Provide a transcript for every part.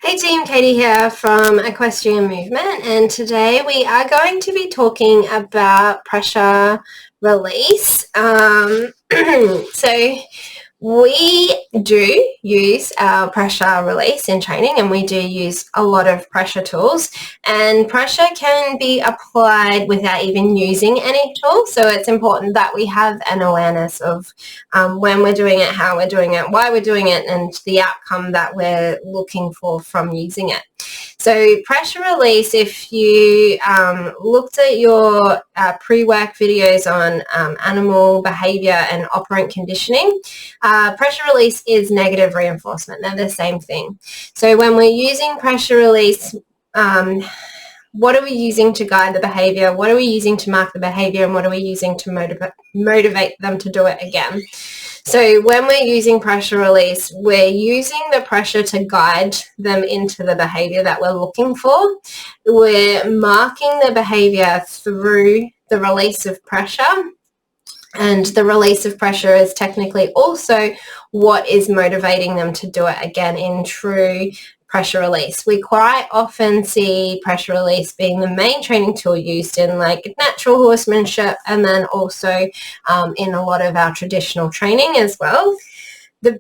Hey team, Katie here from Equestrian Movement, and today we are going to be talking about pressure release. So we do use our pressure release in training, and we do use a lot of pressure tools, and pressure can be applied without even using any tool. So it's important that we have an awareness of when we're doing it, how we're doing it, why we're doing it, and the outcome that we're looking for from using it. So pressure release, if you looked at your pre-work videos on animal behavior and operant conditioning, pressure release is negative reinforcement. They're the same thing. So when we're using pressure release, what are we using to guide the behavior? What are we using to mark the behavior? And what are we using to motivate them to do it again? So when we're using pressure release, we're using the pressure to guide them into the behavior that we're looking for. We're marking the behavior through the release of pressure. And the release of pressure is technically also what is motivating them to do it again in true pressure release. We quite often see pressure release being the main training tool used in like natural horsemanship, and then also in a lot of our traditional training as well. There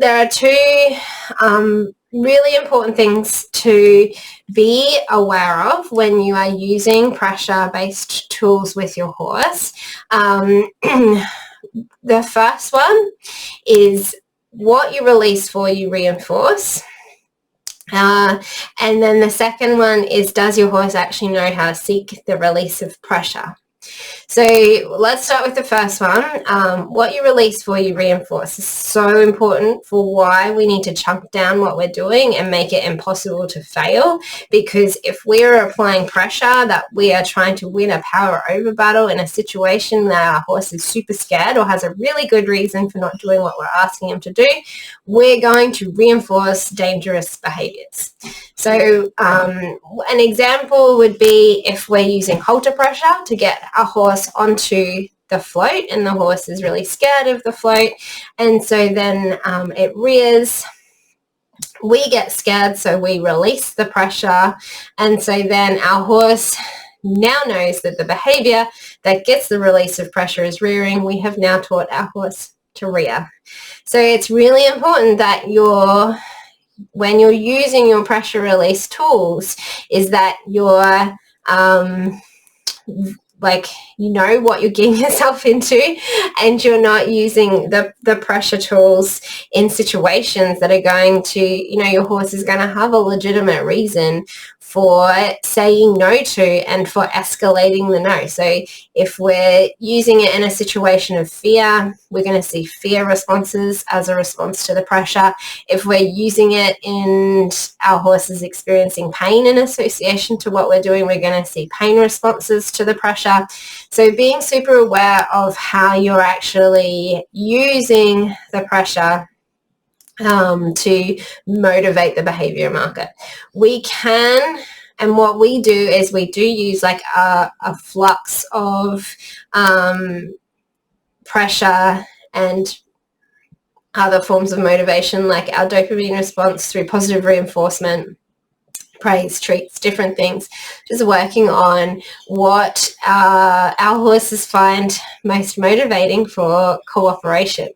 are two really important things to be aware of when you are using pressure-based tools with your horse. The first one is what you release for, you reinforce. And then the second one is, does your horse actually know how to seek the release of pressure? So let's start with the first one. What you release for, you reinforce is so important for why we need to chunk down what we're doing and make it impossible to fail. Because if we're applying pressure that we are trying to win a power over battle in a situation that our horse is super scared or has a really good reason for not doing what we're asking him to do, we're going to reinforce dangerous behaviors. So an example would be if we're using halter pressure to get a horse onto the float, and the horse is really scared of the float, and so then it rears. We get scared, so we release the pressure, and so then our horse now knows that the behavior that gets the release of pressure is rearing. We have now taught our horse to rear. So it's really important that when you're using your pressure release tools, is that you're like, you know what you're getting yourself into, and you're not using the pressure tools in situations that are going to, your horse is going to have a legitimate reason for saying no to and for escalating the no. So if we're using it in a situation of fear, we're going to see fear responses as a response to the pressure. If we're using it and our horse is experiencing pain in association to what we're doing, we're going to see pain responses to the pressure. So being super aware of how you're actually using the pressure to motivate the behavior market. We can, and what we do is we do use like a flux of pressure and other forms of motivation, like our dopamine response through positive reinforcement, praise, treats, different things, just working on what our horses find most motivating for cooperation.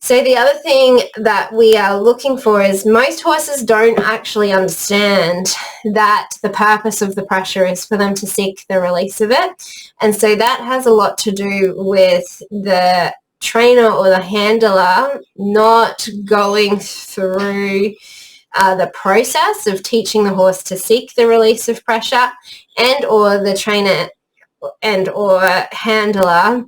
So the other thing that we are looking for is most horses don't actually understand that the purpose of the pressure is for them to seek the release of it. And so that has a lot to do with the trainer or the handler not going through the process of teaching the horse to seek the release of pressure, and or the trainer and or handler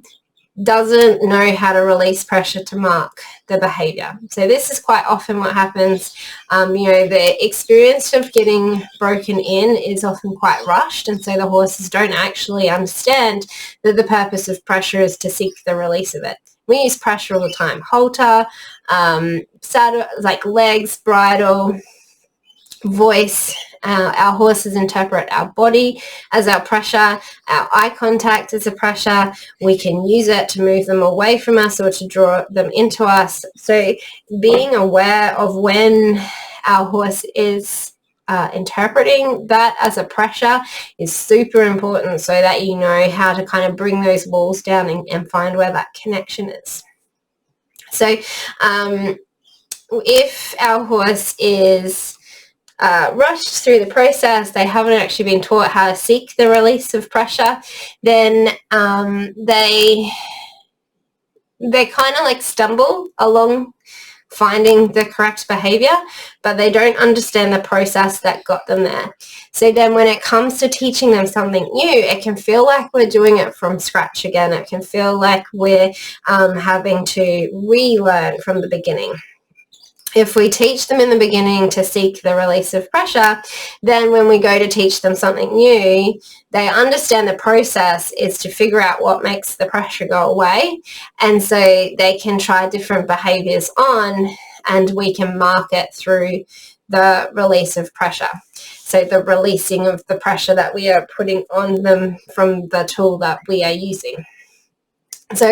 doesn't know how to release pressure to mark the behavior. So this is quite often what happens. The experience of getting broken in is often quite rushed, and so the horses don't actually understand that the purpose of pressure is to seek the release of it. We use pressure all the time. Halter, saddle, like legs, bridle, voice. Our horses interpret our body as our pressure, our eye contact as a pressure. We can use it to move them away from us or to draw them into us. So being aware of when our horse is interpreting that as a pressure is super important, so that you know how to kind of bring those walls down and find where that connection is. So if our horse is rushed through the process, they haven't actually been taught how to seek the release of pressure, then they kind of like stumble along finding the correct behavior, but they don't understand the process that got them there. So then when it comes to teaching them something new, it can feel like we're doing it from scratch again. It can feel like we're having to relearn from the beginning. If we teach them in the beginning to seek the release of pressure, then when we go to teach them something new, they understand the process is to figure out what makes the pressure go away. And so they can try different behaviors on, and we can mark it through the release of pressure. So the releasing of the pressure that we are putting on them from the tool that we are using. So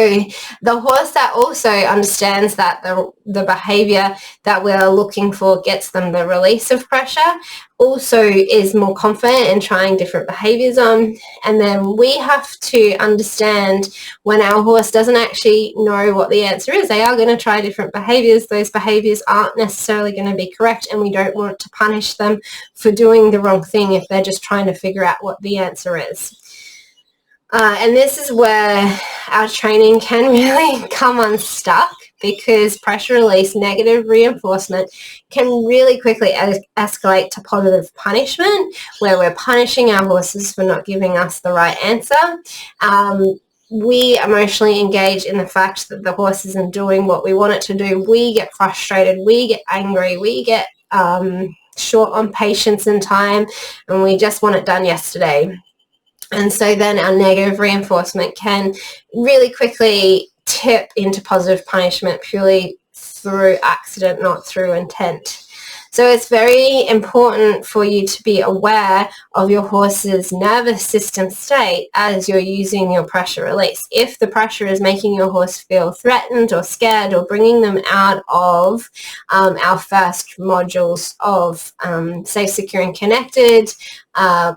the horse that also understands that the behavior that we're looking for gets them the release of pressure also is more confident in trying different behaviors on. And then we have to understand when our horse doesn't actually know what the answer is. They are going to try different behaviors. Those behaviors aren't necessarily going to be correct, and we don't want to punish them for doing the wrong thing if they're just trying to figure out what the answer is. And this is where our training can really come unstuck, because pressure release, negative reinforcement can really quickly escalate to positive punishment, where we're punishing our horses for not giving us the right answer. We emotionally engage in the fact that the horse isn't doing what we want it to do. We get frustrated, we get angry, we get short on patience and time, and we just want it done yesterday. And so then our negative reinforcement can really quickly tip into positive punishment purely through accident, not through intent. So it's very important for you to be aware of your horse's nervous system state as you're using your pressure release. If the pressure is making your horse feel threatened or scared, or bringing them out of our first modules of safe, secure and connected,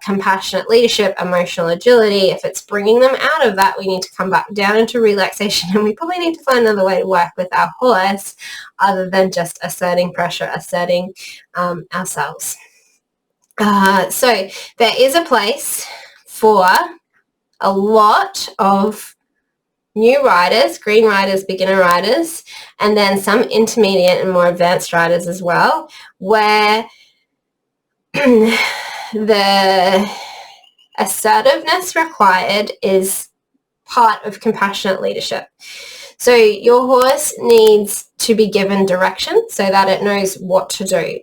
compassionate leadership, emotional agility, if it's bringing them out of that, we need to come back down into relaxation, and we probably need to find another way to work with our horse other than just asserting pressure, asserting ourselves. So there is a place for a lot of new riders, green riders, beginner riders, and then some intermediate and more advanced riders as well, where the assertiveness required is part of compassionate leadership. So your horse needs to be given direction so that it knows what to do.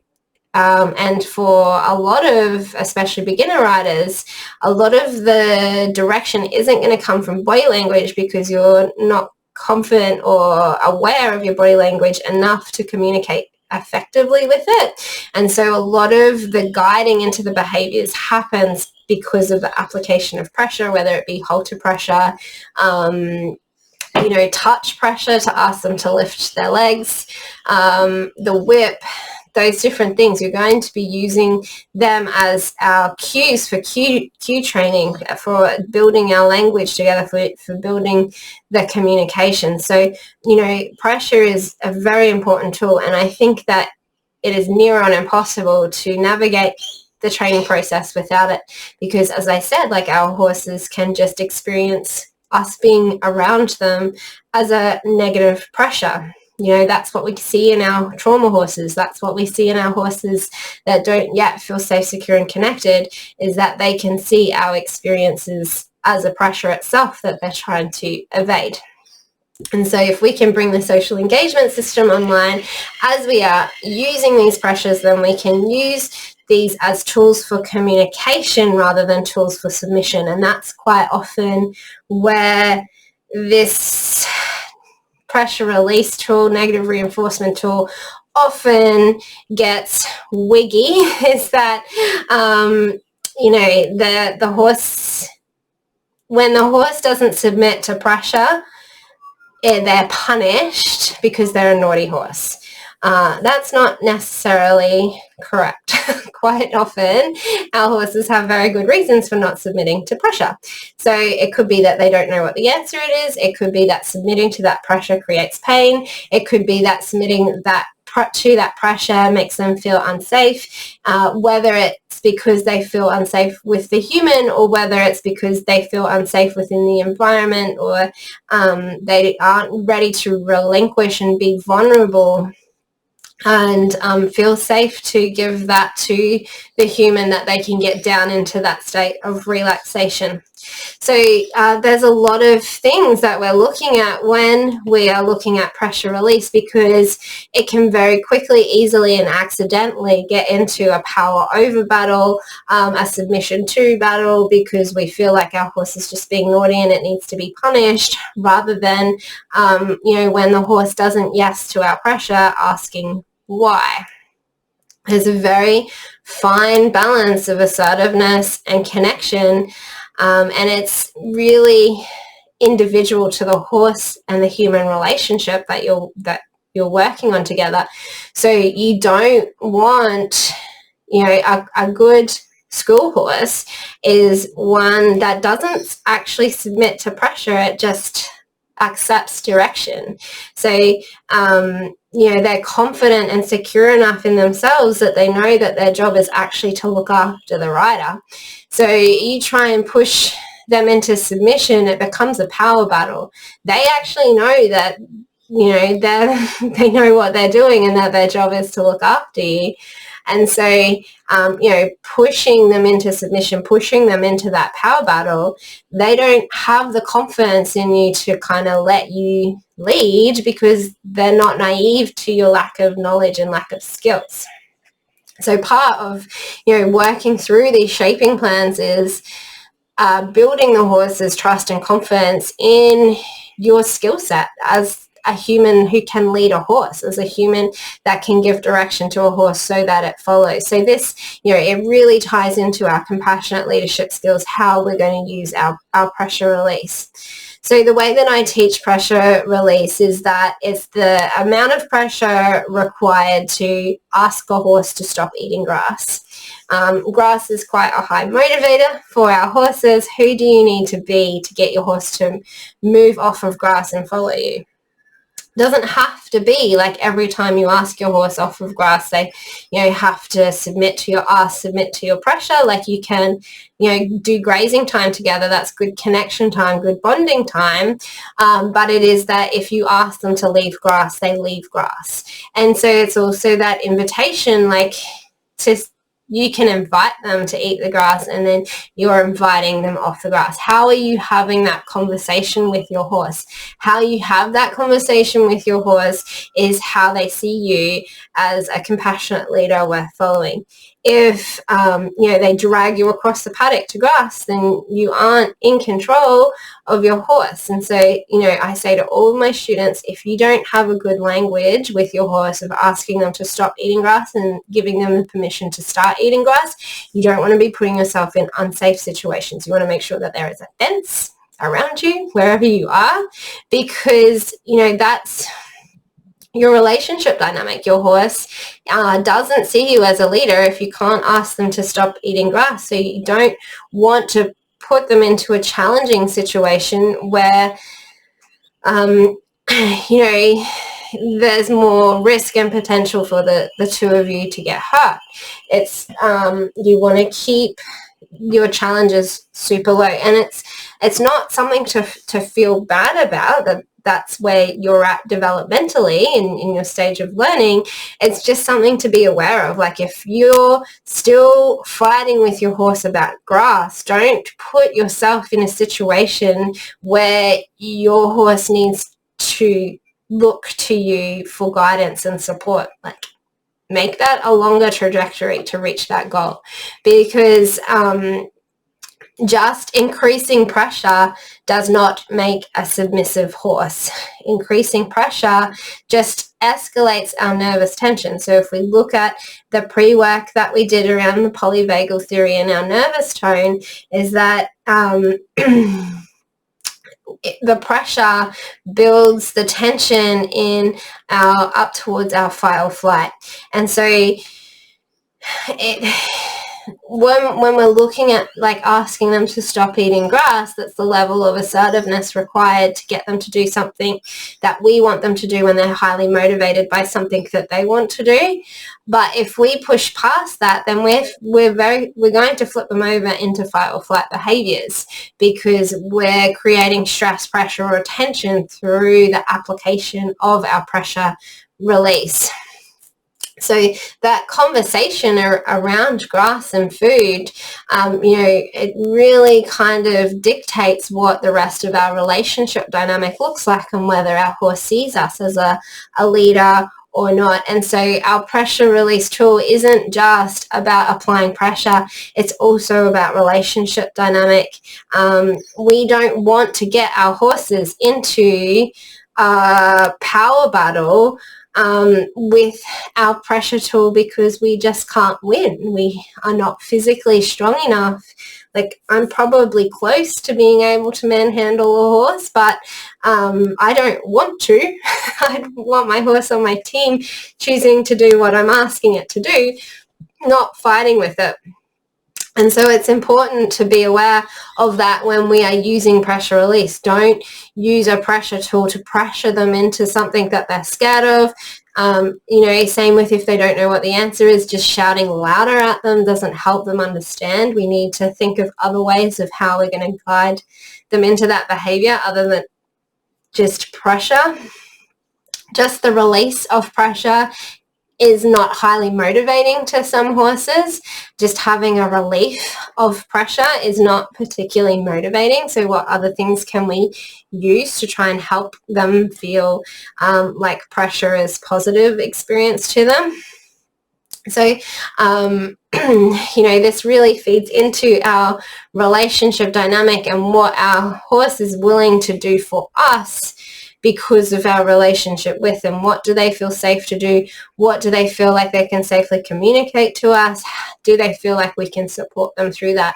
And for a lot of, especially beginner riders, a lot of the direction isn't going to come from body language, because you're not confident or aware of your body language enough to communicate effectively with it. And so a lot of the guiding into the behaviors happens because of the application of pressure, whether it be halter pressure, touch pressure to ask them to lift their legs, the whip, those different things. You're going to be using them as our cues for cue training, for building our language together, for building the communication. So, pressure is a very important tool, and I think that it is near on impossible to navigate the training process without it, because as I said, like, our horses can just experience us being around them as a negative pressure. That's what we see in our trauma horses. That's what we see in our horses that don't yet feel safe, secure, and connected, is that they can see our experiences as a pressure itself that they're trying to evade. And so if we can bring the social engagement system online as we are using these pressures, then we can use these as tools for communication rather than tools for submission. And that's quite often where this pressure release tool, negative reinforcement tool, often gets wiggy, is that, the horse, when the horse doesn't submit to pressure, they're punished because they're a naughty horse. That's not necessarily correct. Quite often, our horses have very good reasons for not submitting to pressure. So it could be that they don't know what the answer it is. It could be that submitting to that pressure creates pain. It could be that submitting to that pressure makes them feel unsafe, whether it's because they feel unsafe with the human or whether it's because they feel unsafe within the environment, or they aren't ready to relinquish and be vulnerable and feel safe to give that to the human, that they can get down into that state of relaxation. So there's a lot of things that we're looking at when we are looking at pressure release, because it can very quickly, easily and accidentally get into a power over battle, a submission to battle, because we feel like our horse is just being naughty and it needs to be punished, rather than, when the horse doesn't yes to our pressure, asking why. There's a very fine balance of assertiveness and connection, and it's really individual to the horse and the human relationship that you're working on together. So you don't want, a good school horse is one that doesn't actually submit to pressure. It just accepts direction. So, they're confident and secure enough in themselves that they know that their job is actually to look after the rider. So you try and push them into submission, it becomes a power battle. They actually know that, they know what they're doing and that their job is to look after you. And so, pushing them into submission, pushing them into that power battle, they don't have the confidence in you to kind of let you lead, because they're not naive to your lack of knowledge and lack of skills. So part of, working through these shaping plans is building the horse's trust and confidence in your skill set as a human who can lead a horse, as a human that can give direction to a horse so that it follows. So this, it really ties into our compassionate leadership skills, how we're going to use our pressure release. So the way that I teach pressure release is that it's the amount of pressure required to ask a horse to stop eating grass. Grass is quite a high motivator for our horses. Who do you need to be to get your horse to move off of grass and follow you? Doesn't have to be like every time you ask your horse off of grass, they, have to submit to your ask, submit to your pressure. Like you can, do grazing time together. That's good connection time, good bonding time. But it is that if you ask them to leave grass, they leave grass. And so it's also that invitation, like you can invite them to eat the grass, and then you're inviting them off the grass. How are you having that conversation with your horse? How you have that conversation with your horse is how they see you as a compassionate leader worth following. If, they drag you across the paddock to grass, then you aren't in control of your horse. And so, I say to all of my students, if you don't have a good language with your horse of asking them to stop eating grass and giving them the permission to start eating grass, you don't want to be putting yourself in unsafe situations. You want to make sure that there is a fence around you wherever you are, because, that's your relationship dynamic. Your horse doesn't see you as a leader if you can't ask them to stop eating grass. So you don't want to put them into a challenging situation where, there's more risk and potential for the two of you to get hurt. It's you want to keep your challenges super low, and it's not something to feel bad about. That's where you're at developmentally in your stage of learning. It's just something to be aware of. Like if you're still fighting with your horse about grass, don't put yourself in a situation where your horse needs to look to you for guidance and support. Like make that a longer trajectory to reach that goal, because just increasing pressure does not make a submissive horse. Increasing pressure just escalates our nervous tension. So if we look at the pre-work that we did around the polyvagal theory and our nervous tone, is that the pressure builds the tension in our up towards our fight or flight. And so when we're looking at like asking them to stop eating grass, that's the level of assertiveness required to get them to do something that we want them to do when they're highly motivated by something that they want to do. But if we push past that, then we're going to flip them over into fight or flight behaviors, because we're creating stress, pressure, or tension through the application of our pressure release. So that conversation around grass and food, it really kind of dictates what the rest of our relationship dynamic looks like and whether our horse sees us as a leader or not. And so our pressure release tool isn't just about applying pressure, it's also about relationship dynamic. We don't want to get our horses into a power battle with our pressure tool, because we just can't win. We are not physically strong enough. Like, I'm probably close to being able to manhandle a horse, but I don't want to. I want my horse on my team choosing to do what I'm asking it to do, not fighting with it. And so it's important to be aware of that when we are using pressure release. Don't use a pressure tool to pressure them into something that they're scared of. Same with if they don't know what the answer is, just shouting louder at them doesn't help them understand. We need to think of other ways of how we're going to guide them into that behavior other than just pressure. Just the release of pressure is not highly motivating to some horses. Just having a relief of pressure is not particularly motivating. So what other things can we use to try and help them feel like pressure is positive experience to them? So, this really feeds into our relationship dynamic and what our horse is willing to do for us because of our relationship with them. What do they feel safe to do? What do they feel like they can safely communicate to us? Do they feel like we can support them through that?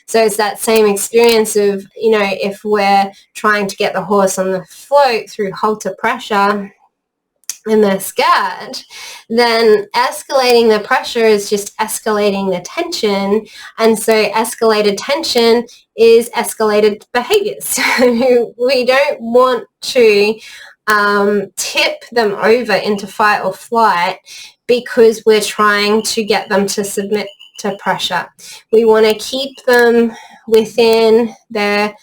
So it's that same experience of, if we're trying to get the horse on the float through halter pressure and they're scared, then escalating the pressure is just escalating the tension. And so escalated tension is escalated behaviors. We don't want to tip them over into fight or flight because we're trying to get them to submit to pressure. We want to keep them within their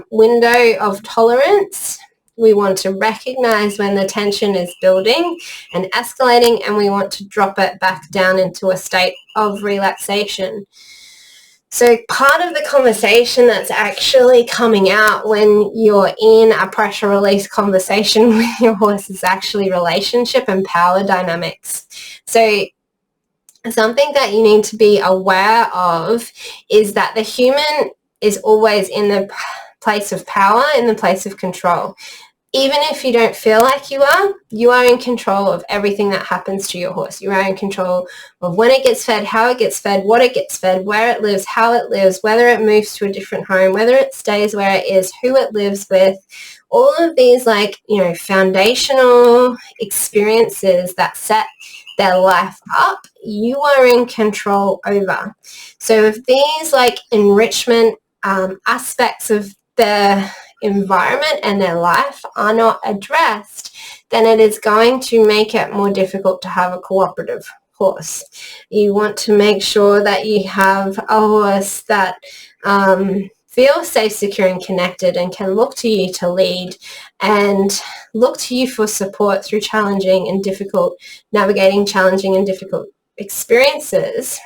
window of tolerance. We want to recognize when the tension is building and escalating, and we want to drop it back down into a state of relaxation. So part of the conversation that's actually coming out when you're in a pressure release conversation with your horse is actually relationship and power dynamics. So something that you need to be aware of is that the human is always in the place of power, in the place of control. Even if you don't feel like you are in control of everything that happens to your horse. You are in control of when it gets fed, how it gets fed, what it gets fed, where it lives, how it lives, whether it moves to a different home, whether it stays where it is, who it lives with. All of these foundational experiences that set their life up, you are in control over. So if these enrichment aspects of their environment and their life are not addressed, then it is going to make it more difficult to have a cooperative horse. You want to make sure that you have a horse that feels safe, secure, and connected and can look to you to lead and look to you for support through navigating challenging and difficult experiences,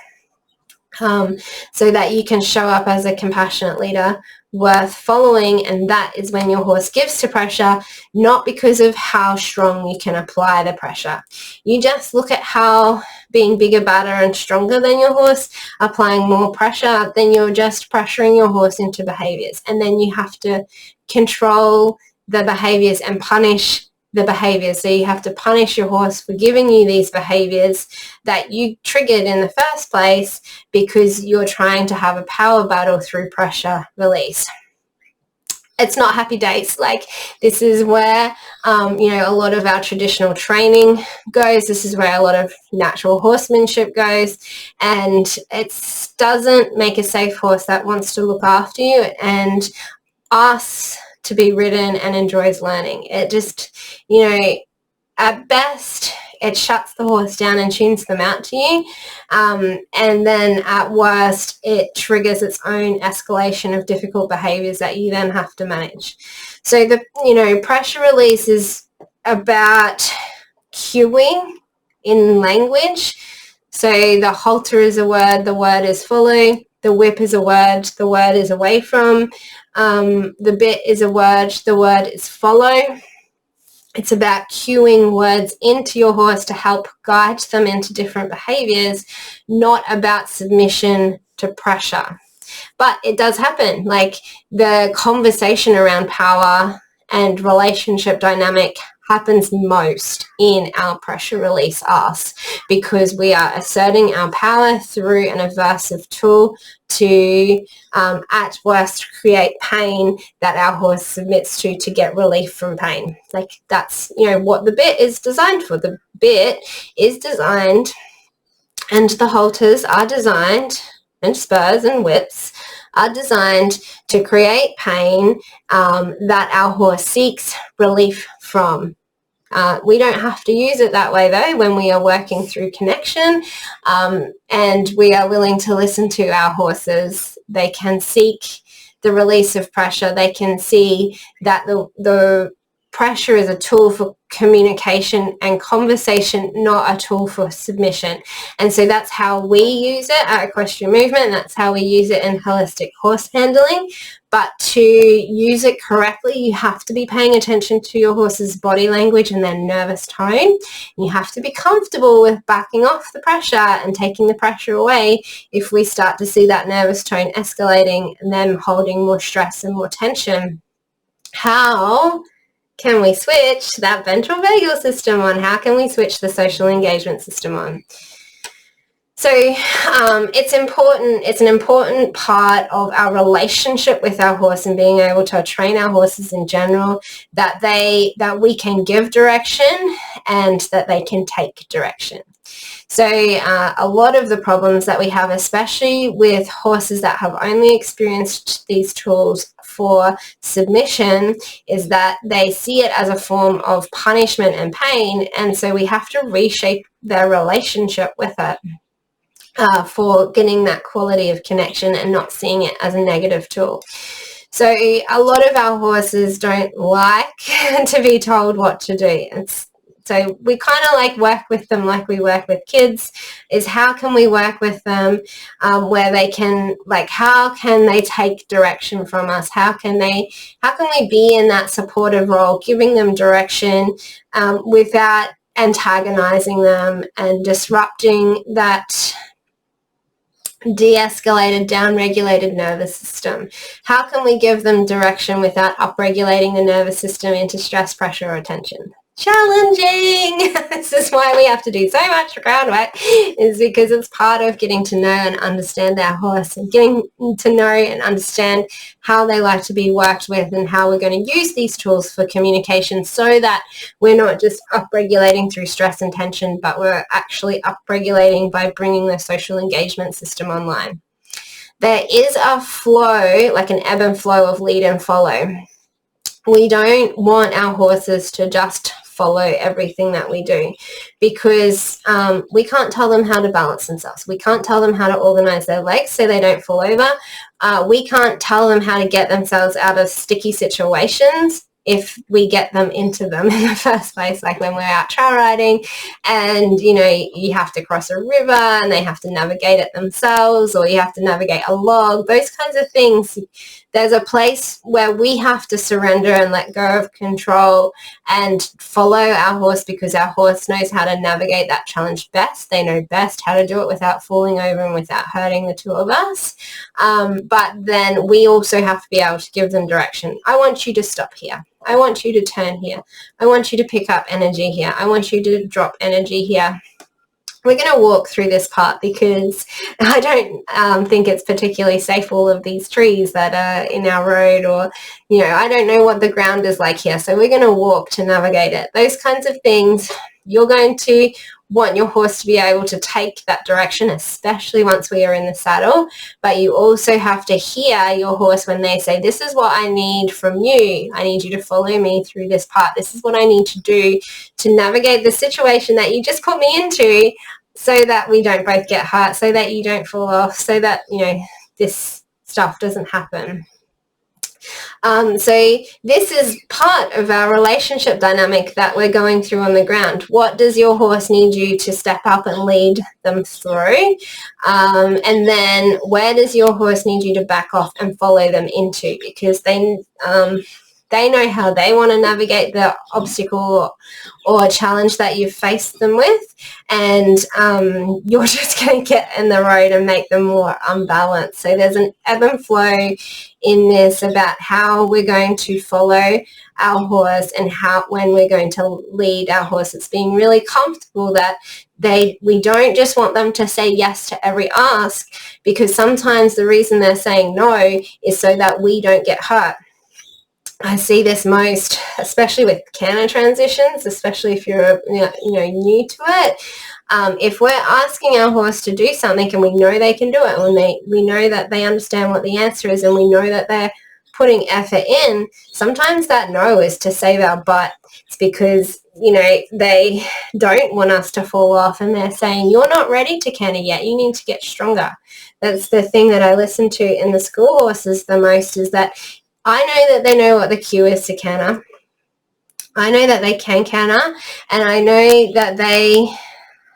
so that you can show up as a compassionate leader worth following. And that is when your horse gives to pressure, not because of how strong you can apply the pressure. You just look at how being bigger, badder, and stronger than your horse, applying more pressure, then you're just pressuring your horse into behaviors. And then you have to control the behaviors and punish the behaviors. So you have to punish your horse for giving you these behaviors that you triggered in the first place because you're trying to have a power battle through pressure release. it's not happy days. Like, this is where, you know, a lot of our traditional training goes. This is where a lot of natural horsemanship goes. And it doesn't make a safe horse that wants to look after you and asks to be ridden and enjoys learning. It just, you know, at best, it shuts the horse down and tunes them out to you. And then at worst, it triggers its own escalation of difficult behaviors that you then have to manage. So the, you know, pressure release is about cueing in language. So the halter is a word, the word is follow. The whip is a word, the word is away from. The bit is a word, the word is follow. It's about cueing words into your horse to help guide them into different behaviors, not about submission to pressure. But it does happen. Like, the conversation around power and relationship dynamic happens most in our pressure release ask, because we are asserting our power through an aversive tool to, at worst, create pain that our horse submits to get relief from pain. Like, that's, you know, what the bit is designed for. The bit is designed, and the halters are designed, and spurs and whips are designed to create pain that our horse seeks relief from. We don't have to use it that way, though, when we are working through connection, and we are willing to listen to our horses. They can seek the release of pressure. They can see that the pressure is a tool for communication and conversation, not a tool for submission. And so that's how we use it at Equestrian Movement. That's how we use it in holistic horse handling. But to use it correctly, you have to be paying attention to your horse's body language and their nervous tone. You have to be comfortable with backing off the pressure and taking the pressure away if we start to see that nervous tone escalating and them holding more stress and more tension. How can we switch that ventral vagal system on? How can we switch the social engagement system on? So it's important. It's an important part of our relationship with our horse and being able to train our horses in general, that we can give direction and that they can take direction. So a lot of the problems that we have, especially with horses that have only experienced these tools for submission, is that they see it as a form of punishment and pain, and so we have to reshape their relationship with it for getting that quality of connection and not seeing it as a negative tool. So a lot of our horses don't like to be told what to do. So we kind of like work with them like we work with kids, is how can we work with them where they can, like, how can they take direction from us? How can we be in that supportive role, giving them direction without antagonizing them and disrupting that de-escalated, down-regulated nervous system? How can we give them direction without upregulating the nervous system into stress, pressure, or tension? Challenging. This is why we have to do so much groundwork, is because it's part of getting to know and understand our horse, and getting to know and understand how they like to be worked with and how we're going to use these tools for communication, so that we're not just upregulating through stress and tension, but we're actually upregulating by bringing the social engagement system online. There is a flow, like an ebb and flow of lead and follow. We don't want our horses to just follow everything that we do, because we can't tell them how to balance themselves. We can't tell them how to organize their legs so they don't fall over. We can't tell them how to get themselves out of sticky situations if we get them into them in the first place, like when we're out trail riding and, you know, you have to cross a river and they have to navigate it themselves, or you have to navigate a log, those kinds of things. There's a place where we have to surrender and let go of control and follow our horse, because our horse knows how to navigate that challenge best. They know best how to do it without falling over and without hurting the two of us. But then we also have to be able to give them direction. I want you to stop here. I want you to turn here. I want you to pick up energy here. I want you to drop energy here. we're going to walk through this part because I don't think it's particularly safe, all of these trees that are in our road, or, you know, I don't know what the ground is like here. So we're going to walk to navigate it. Those kinds of things, you're going to want your horse to be able to take that direction, especially once we are in the saddle. But you also have to hear your horse when they say, this is what I need from you. I need you to follow me through this part. This is what I need to do to navigate the situation that you just put me into, so that we don't both get hurt, so that you don't fall off, so that, you know, this stuff doesn't happen. So this is part of our relationship dynamic that we're going through on the ground. What does your horse need you to step up and lead them through? And then where does your horse need you to back off and follow them into? Because they know how they want to navigate the obstacle or challenge that you've faced them with, and you're just going to get in the road and make them more unbalanced. So there's an ebb and flow in this about how we're going to follow our horse and when we're going to lead our horse. It's being really comfortable that we don't just want them to say yes to every ask, because sometimes the reason they're saying no is so that we don't get hurt. I see this most, especially with canter transitions, especially if you're new to it. If we're asking our horse to do something and we know they can do it, when we know that they understand what the answer is, and we know that they're putting effort in, sometimes that no is to save our butt. It's because, you know, they don't want us to fall off, and they're saying, you're not ready to canter yet. You need to get stronger. That's the thing that I listen to in the school horses the most, is that I know that they know what the cue is to canter. I know that they can canter, and I know that they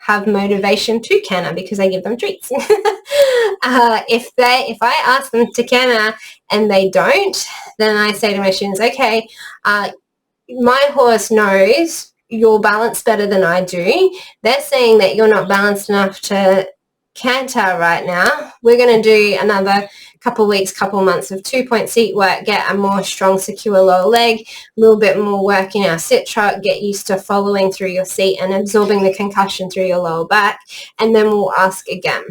have motivation to canter because I give them treats. If I ask them to canter and they don't, then I say to my students, okay, my horse knows you're balanced better than I do. They're saying that you're not balanced enough to canter right now. We're going to do another couple weeks, couple months of 2-point seat work, get a more strong, secure lower leg, a little bit more work in our sit trot, get used to following through your seat and absorbing the concussion through your lower back, and then we'll ask again.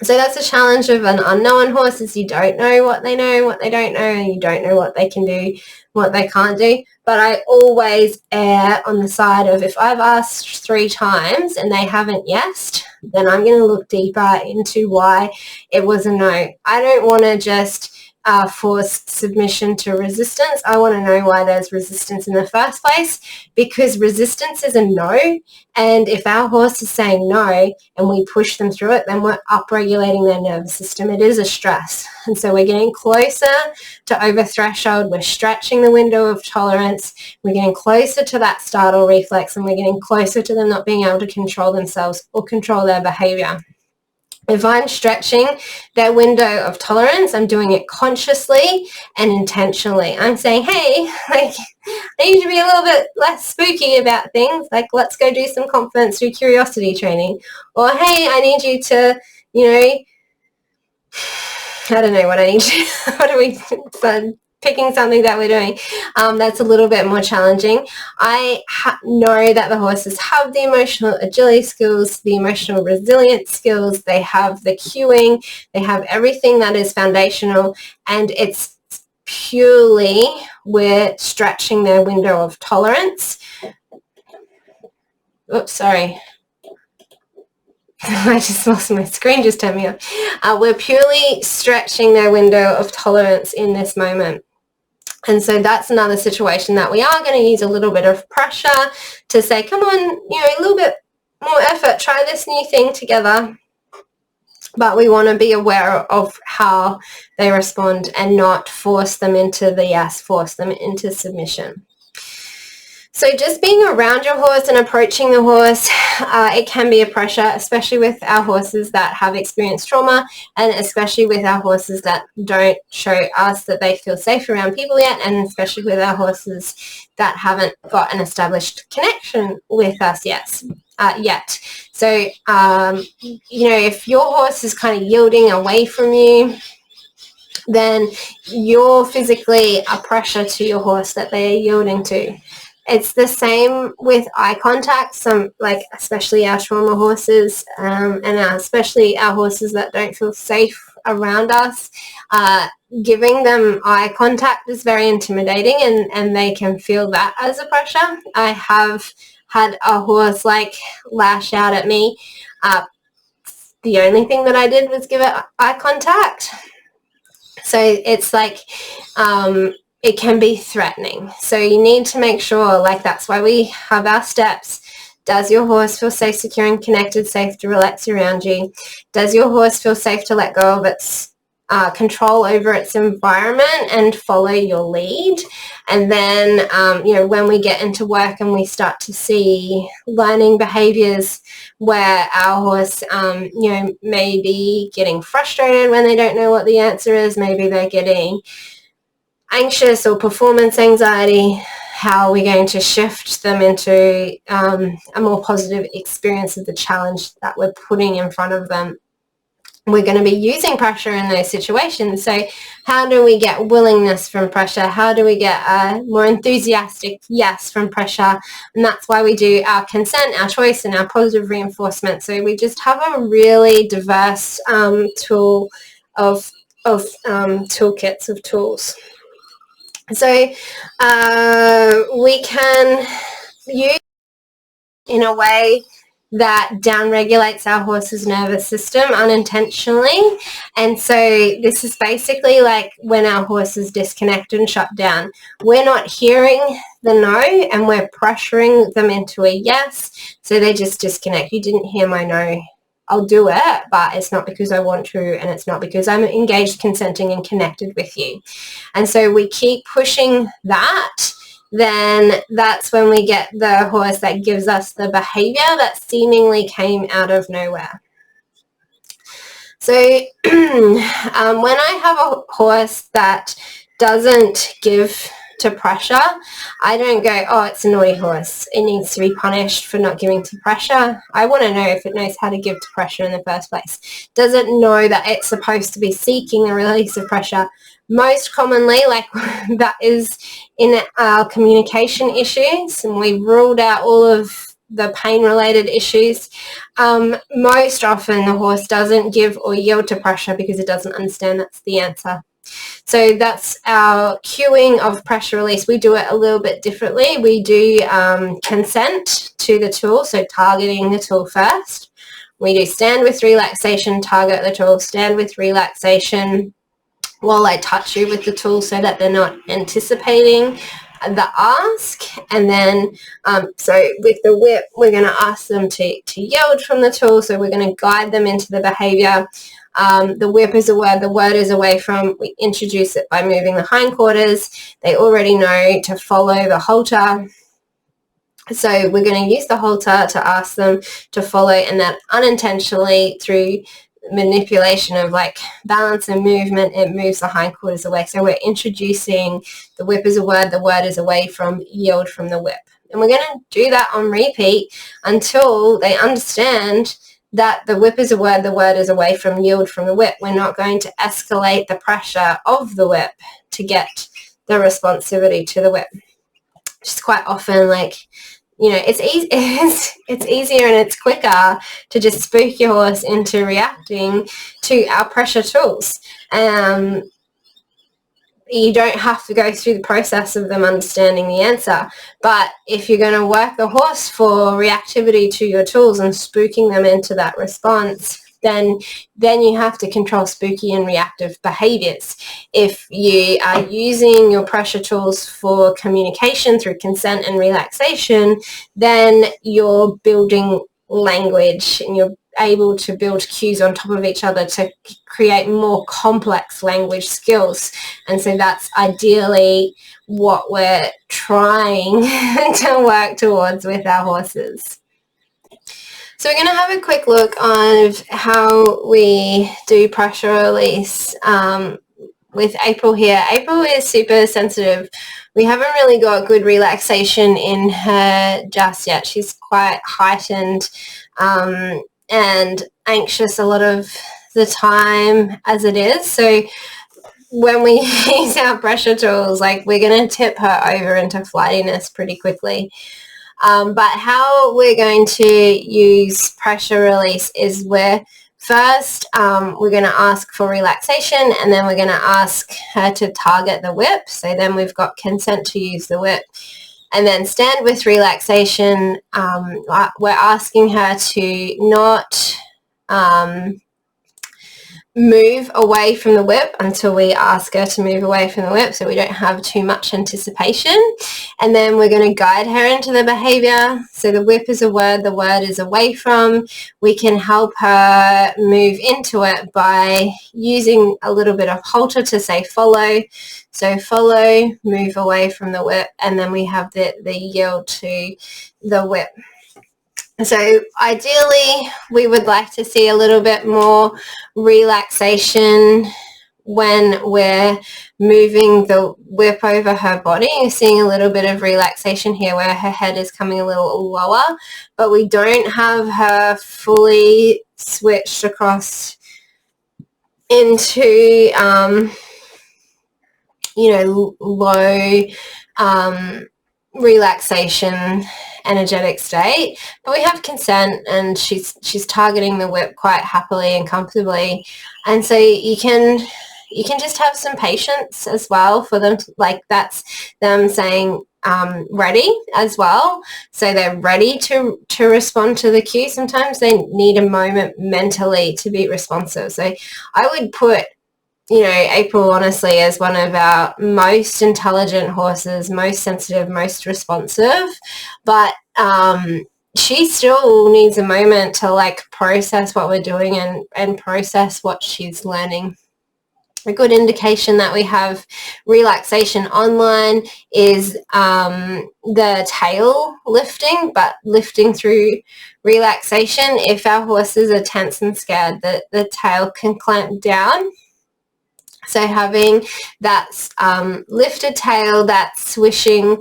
So that's a challenge of an unknown horse, is you don't know, what they don't know, and you don't know what they can do, what they can't do. But I always err on the side of, if I've asked 3 times and they haven't yesed, then I'm going to look deeper into why it was a no. I don't want to just force submission to resistance. I want to know why there's resistance in the first place, because resistance is a no. And if our horse is saying no and we push them through it, then we're upregulating their nervous system. It is a stress. And so we're getting closer to over threshold. We're stretching the window of tolerance. We're getting closer to that startle reflex, and we're getting closer to them not being able to control themselves or control their behavior. If I'm stretching their window of tolerance, I'm doing it consciously and intentionally. I'm saying, hey, I need you to be a little bit less spooky about things. Like, let's go do some confidence through curiosity training. Or, hey, I need you to, I don't know what I need to, what are we picking something that we're doing that's a little bit more challenging. I know that the horses have the emotional agility skills, the emotional resilience skills, they have the cueing, they have everything that is foundational, and it's purely we're stretching their window of tolerance. Oops, sorry. I just lost my screen, just turned me on. We're purely stretching their window of tolerance in this moment. And so that's another situation that we are going to use a little bit of pressure to say, come on, a little bit more effort, try this new thing together. But we want to be aware of how they respond and not force them into the yes, force them into submission. So just being around your horse and approaching the horse, it can be a pressure, especially with our horses that have experienced trauma, and especially with our horses that don't show us that they feel safe around people yet, and especially with our horses that haven't got an established connection with us yet. So, if your horse is kind of yielding away from you, then you're physically a pressure to your horse that they are yielding to. It's the same with eye contact. Some, like especially our trauma horses, and especially our horses that don't feel safe around us. Giving them eye contact is very intimidating, and they can feel that as a pressure. I have had a horse like lash out at me. The only thing that I did was give it eye contact. So it's like, it can be threatening. So you need to make sure, like that's why we have our steps. Does your horse feel safe, secure and connected, safe to relax around you? Does your horse feel safe to let go of its control over its environment and follow your lead? And then, when we get into work and we start to see learning behaviors where our horse, may be getting frustrated when they don't know what the answer is, maybe they're getting anxious or performance anxiety, how are we going to shift them into a more positive experience of the challenge that we're putting in front of them? We're going to be using pressure in those situations. So how do we get willingness from pressure? How do we get a more enthusiastic yes from pressure? And that's why we do our consent, our choice, and our positive reinforcement. So we just have a really diverse tool of toolkits of tools. So we can use in a way that downregulates our horse's nervous system unintentionally. And so this is basically like when our horse is disconnected and shut down. We're not hearing the no and we're pressuring them into a yes. So they just disconnect. You didn't hear my no. I'll do it, but it's not because I want to, and it's not because I'm engaged, consenting and connected with you. And so we keep pushing that. Then that's when we get the horse that gives us the behavior that seemingly came out of nowhere. So when I have a horse that doesn't give to pressure, I don't go, oh, it's a naughty horse, it needs to be punished for not giving to pressure. I want to know if it knows how to give to pressure in the first place. Does it know that it's supposed to be seeking the release of pressure? Most commonly, like that is in our communication issues, and we've ruled out all of the pain-related issues. Most often the horse doesn't give or yield to pressure because it doesn't understand that's the answer. So that's our cueing of pressure release. We do it a little bit differently. We do consent to the tool, so targeting the tool first. We do stand with relaxation, target the tool, stand with relaxation while I touch you with the tool so that they're not anticipating the ask. And then so with the whip, we're going to ask them to yield from the tool, so we're going to guide them into the behavior. The whip is a word, the word is away from. We introduce it by moving the hindquarters. They already know to follow the halter. So we're going to use the halter to ask them to follow, and that unintentionally through manipulation of like balance and movement, it moves the hindquarters away. So we're introducing the whip is a word, the word is away from, yield from the whip. And we're going to do that on repeat until they understand that the whip is a word, the word is away from, yield from the whip. We're not going to escalate the pressure of the whip to get the responsivity to the whip. Just quite often, like, it's easy. It's easier and it's quicker to just spook your horse into reacting to our pressure tools. You don't have to go through the process of them understanding the answer. But if you're going to work the horse for reactivity to your tools and spooking them into that response, then you have to control spooky and reactive behaviors. If you are using your pressure tools for communication through consent and relaxation, then you're building language and you're able to build cues on top of each other to create more complex language skills. And so that's ideally what we're trying to work towards with our horses. So we're going to have a quick look on how we do pressure release with April here. April is super sensitive. We haven't really got good relaxation in her just yet. She's quite heightened and anxious a lot of the time as it is. So when we use our pressure tools, like we're going to tip her over into flightiness pretty quickly. But how we're going to use pressure release is first, we're going to ask for relaxation, and then we're going to ask her to target the whip. So then we've got consent to use the whip. And then stand with relaxation. We're asking her to not move away from the whip until we ask her to move away from the whip, so we don't have too much anticipation. And then we're going to guide her into the behavior. So the whip is a word, the word is away from. We can help her move into it by using a little bit of halter to say follow. So follow, move away from the whip, and then we have the yield to the whip. So ideally, we would like to see a little bit more relaxation when we're moving the whip over her body. You're seeing a little bit of relaxation here where her head is coming a little lower, but we don't have her fully switched across into, low relaxation energetic state, but we have consent, and she's targeting the whip quite happily and comfortably. And so you can just have some patience as well for them like that's them saying ready as well, so they're ready to respond to the cue. Sometimes they need a moment mentally to be responsive. So I would put April honestly as one of our most intelligent horses, most sensitive, most responsive, but she still needs a moment to process what we're doing and process what she's learning. A good indication that we have relaxation online is the tail lifting, but lifting through relaxation. If our horses are tense and scared, the tail can clamp down. So having that lifted tail, that swishing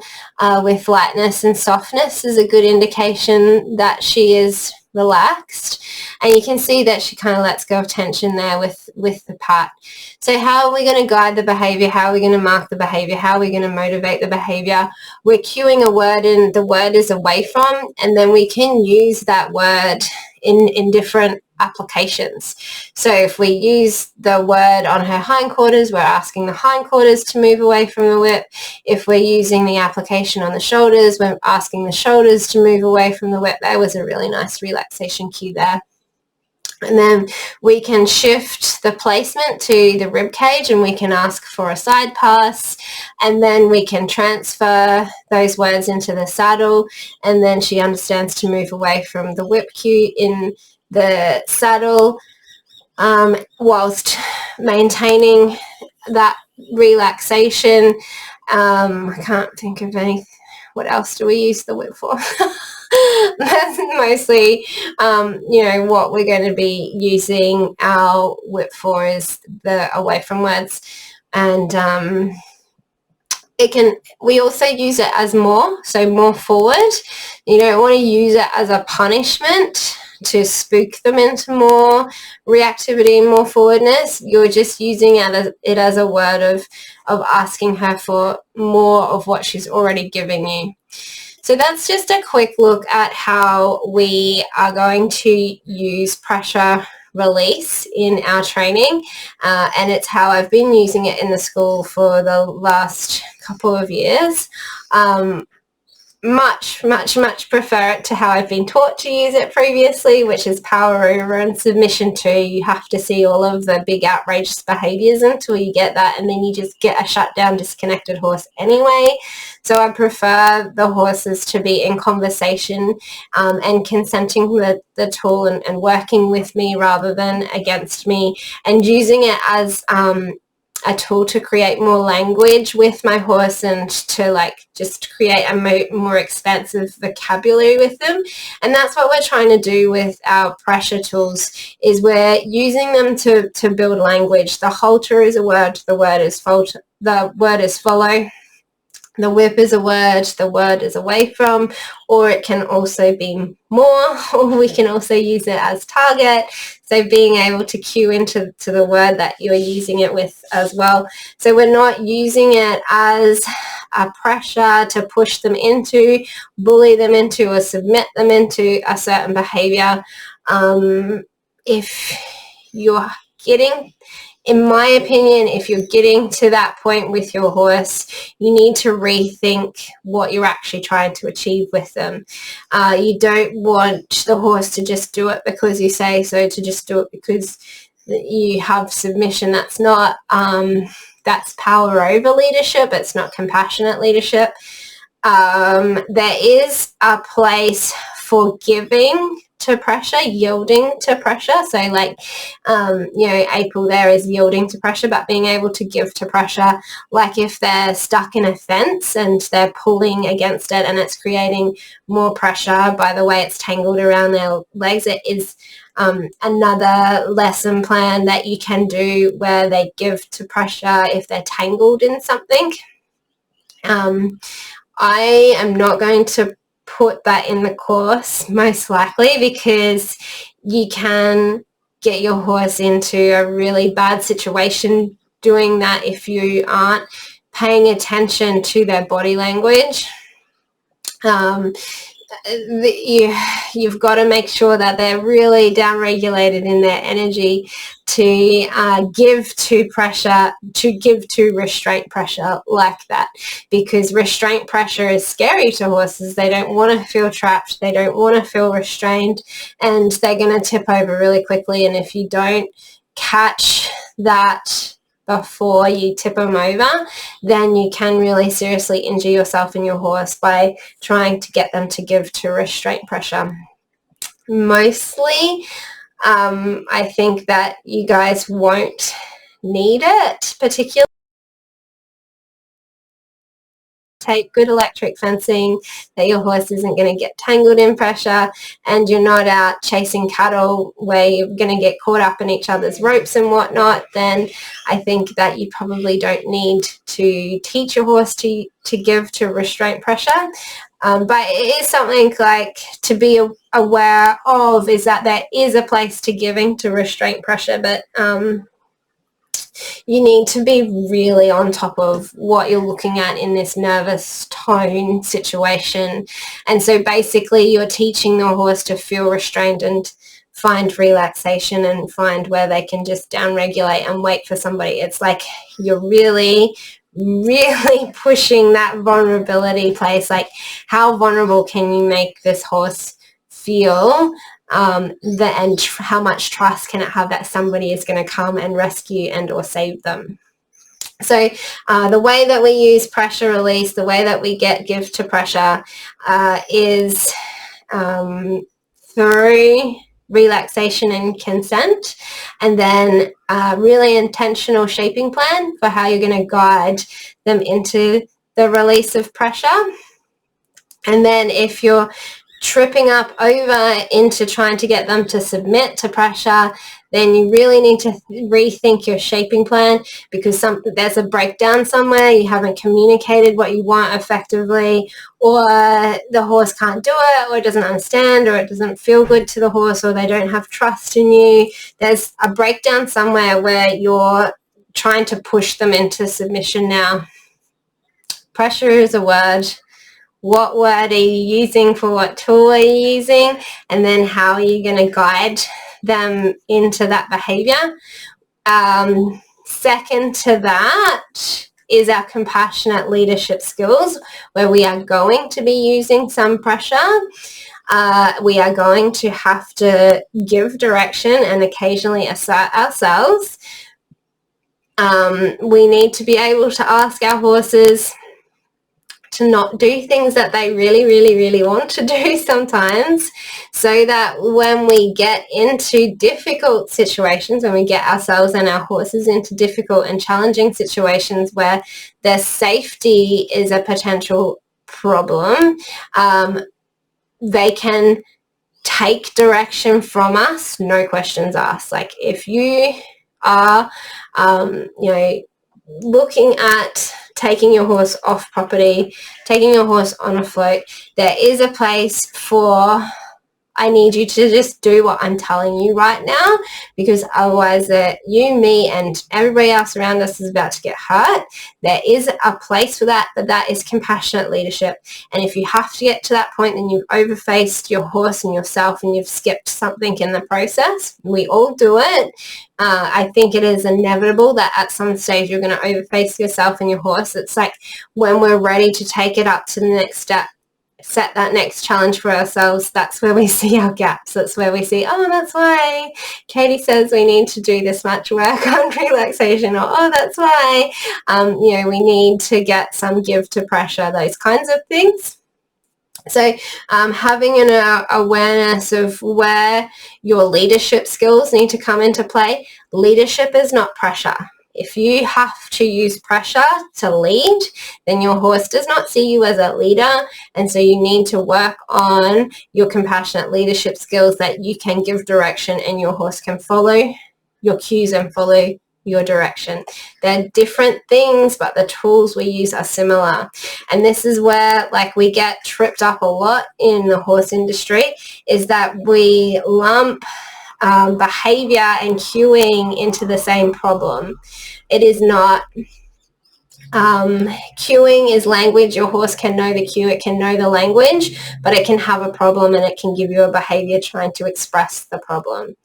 with lightness and softness is a good indication that she is relaxed. And you can see that she kind of lets go of tension there with the pat. So how are we going to guide the behavior? How are we going to mark the behavior? How are we going to motivate the behavior? We're cueing a word, and the word is away from, and then we can use that word in different applications. So if we use the word on her hindquarters, we're asking the hindquarters to move away from the whip. If we're using the application on the shoulders, we're asking the shoulders to move away from the whip. That was a really nice relaxation cue there. And then we can shift the placement to the rib cage, and we can ask for a side pass, and then we can transfer those words into the saddle, and then she understands to move away from the whip cue in the saddle whilst maintaining that relaxation. I can't think of anything. What else do we use the whip for? That's mostly, what we're going to be using our whip for is the away from words. And we also use it as more forward. You don't want to use it as a punishment to spook them into more reactivity and more forwardness. You're just using it as a word of asking her for more of what she's already giving you. So that's just a quick look at how we are going to use pressure release in our training, and it's how I've been using it in the school for the last couple of years. Much prefer it to how I've been taught to use it previously, which is power over and submission to. You have to see all of the big outrageous behaviors until you get that, and then you just get a shut down, disconnected horse anyway. So I prefer the horses to be in conversation and consenting with the tool and working with me rather than against me, and using it as a tool to create more language with my horse and to just create a more expansive vocabulary with them. And that's what we're trying to do with our pressure tools, is we're using them to build language. The halter is a word, the word is follow. The whip is a word, the word is away from, or it can also be more, or we can also use it as target. So being able to cue into the word that you're using it with as well. So we're not using it as a pressure to push them into, bully them into, or submit them into a certain behavior. If you're getting, in my opinion, if you're getting to that point with your horse, you need to rethink what you're actually trying to achieve with them. You don't want the horse to just do it because you say so, to just do it because you have submission. That's not, that's power over leadership. It's not compassionate leadership. There is a place for giving to pressure, yielding to pressure. So like, April there is yielding to pressure, but being able to give to pressure, like if they're stuck in a fence and they're pulling against it and it's creating more pressure by the way it's tangled around their legs, it is another lesson plan that you can do where they give to pressure if they're tangled in something. I am not going to put that in the course most likely, because you can get your horse into a really bad situation doing that if you aren't paying attention to their body language. You've got to make sure that they're really down regulated in their energy to give to pressure, to give to restraint pressure like that, because restraint pressure is scary to horses. They don't want to feel trapped, they don't want to feel restrained, and they're going to tip over really quickly. And if you don't catch that before you tip them over, then you can really seriously injure yourself and your horse by trying to get them to give to restraint pressure. Mostly, I think that you guys won't need it particularly. Take good electric fencing, that your horse isn't going to get tangled in pressure, and you're not out chasing cattle where you're going to get caught up in each other's ropes and whatnot, then I think that you probably don't need to teach your horse to give to restraint pressure. But it is something like to be aware of, is that there is a place to giving to restraint pressure, but you need to be really on top of what you're looking at in this nervous tone situation. And so basically you're teaching the horse to feel restrained and find relaxation and find where they can just downregulate and wait for somebody. It's like you're really pushing that vulnerability place. Like, how vulnerable can you make this horse feel? And how much trust can it have that somebody is going to come and rescue and or save them? So the way that we use pressure release, the way that we give to pressure is through relaxation and consent, and then a really intentional shaping plan for how you're going to guide them into the release of pressure. And then if you're tripping up over into trying to get them to submit to pressure, then you really need to rethink your shaping plan, because there's a breakdown somewhere. You haven't communicated what you want effectively, or the horse can't do it, or it doesn't understand, or it doesn't feel good to the horse, or they don't have trust in you. There's a breakdown somewhere where you're trying to push them into submission now. Pressure is a word. What word are you using for what tool are you using? And then how are you going to guide them into that behavior? Second to that is our compassionate leadership skills, where we are going to be using some pressure. We are going to have to give direction and occasionally assert ourselves. We need to be able to ask our horses to not do things that they really want to do sometimes, so that when we get into difficult situations, when we get ourselves and our horses into difficult and challenging situations where their safety is a potential problem, they can take direction from us, no questions asked. Like, if you are, looking at taking your horse off property, taking your horse on a float, there is a place for, I need you to just do what I'm telling you right now, because otherwise you, me, and everybody else around us is about to get hurt. There is a place for that, but that is compassionate leadership. And if you have to get to that point, then you've overfaced your horse and yourself and you've skipped something in the process. We all do it. I think it is inevitable that at some stage you're going to overface yourself and your horse. It's like when we're ready to take it up to the next step, set that next challenge for ourselves, that's where we see our gaps. That's where we see, oh, that's why Katie says we need to do this much work on relaxation, or oh, that's why we need to get some give to pressure, those kinds of things. So having an awareness of where your leadership skills need to come into play. Leadership is not pressure. If you have to use pressure to lead, then your horse does not see you as a leader, and so you need to work on your compassionate leadership skills that you can give direction and your horse can follow your cues and follow your direction. They're different things, but the tools we use are similar. And this is where we get tripped up a lot in the horse industry, is that we lump behavior and cueing into the same problem. It is not. Cueing is language. Your horse can know the cue, it can know the language, but it can have a problem and it can give you a behavior trying to express the problem.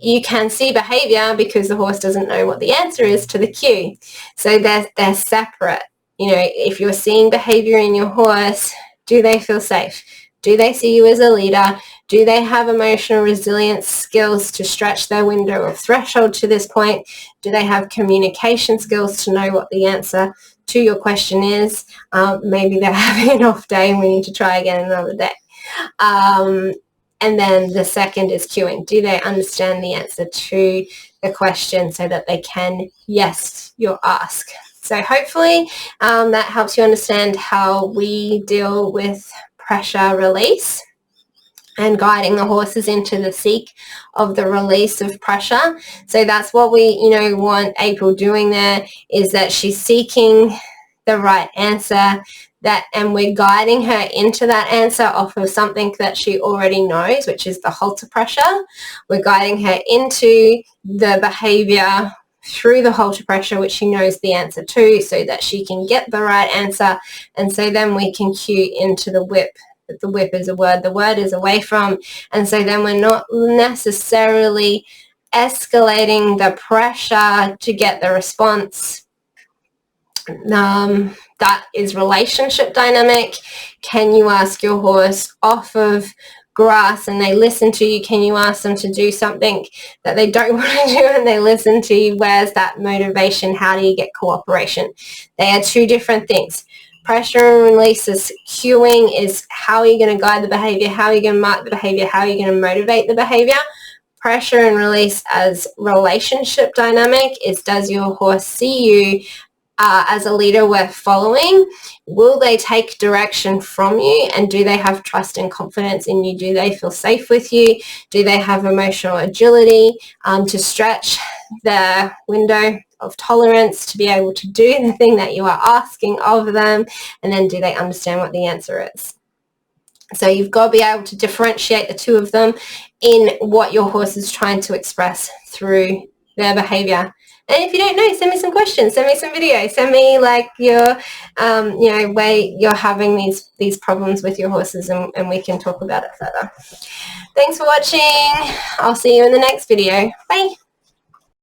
You can see behavior because the horse doesn't know what the answer is to the cue. So they're separate. If you're seeing behavior in your horse, do they feel safe? Do they see you as a leader? Do they have emotional resilience skills to stretch their window of threshold to this point? Do they have communication skills to know what the answer to your question is? Maybe they're having an off day and we need to try again another day. And then the second is cueing. Do they understand the answer to the question so that they can yes your ask? So hopefully that helps you understand how we deal with pressure release and guiding the horses into the seek of the release of pressure. So that's what we, want April doing there, is that she's seeking the right answer, and we're guiding her into that answer off of something that she already knows, which is the halter pressure. We're guiding her into the behavior through the halter pressure, which she knows the answer to, so that she can get the right answer. And so then we can cue into the whip. The whip is a word, the word is away from. And so then we're not necessarily escalating the pressure to get the response. That is relationship dynamic. Can you ask your horse off of grass and they listen to you? Can you ask them to do something that they don't want to do and they listen to you? Where's that motivation? How do you get cooperation? They are two different things. Pressure and release is cueing, is how are you going to guide the behavior? How are you going to mark the behavior? How are you going to motivate the behavior? Pressure and release as relationship dynamic is, does your horse see you as a leader worth following? Will they take direction from you? And do they have trust and confidence in you? Do they feel safe with you? Do they have emotional agility to stretch their window of tolerance to be able to do the thing that you are asking of them? And then do they understand what the answer is? So you've got to be able to differentiate the two of them in what your horse is trying to express through their behavior. And if you don't know, send me some questions, send me some videos, send me your, where you're having these problems with your horses, and we can talk about it further. Thanks for watching. I'll see you in the next video. Bye.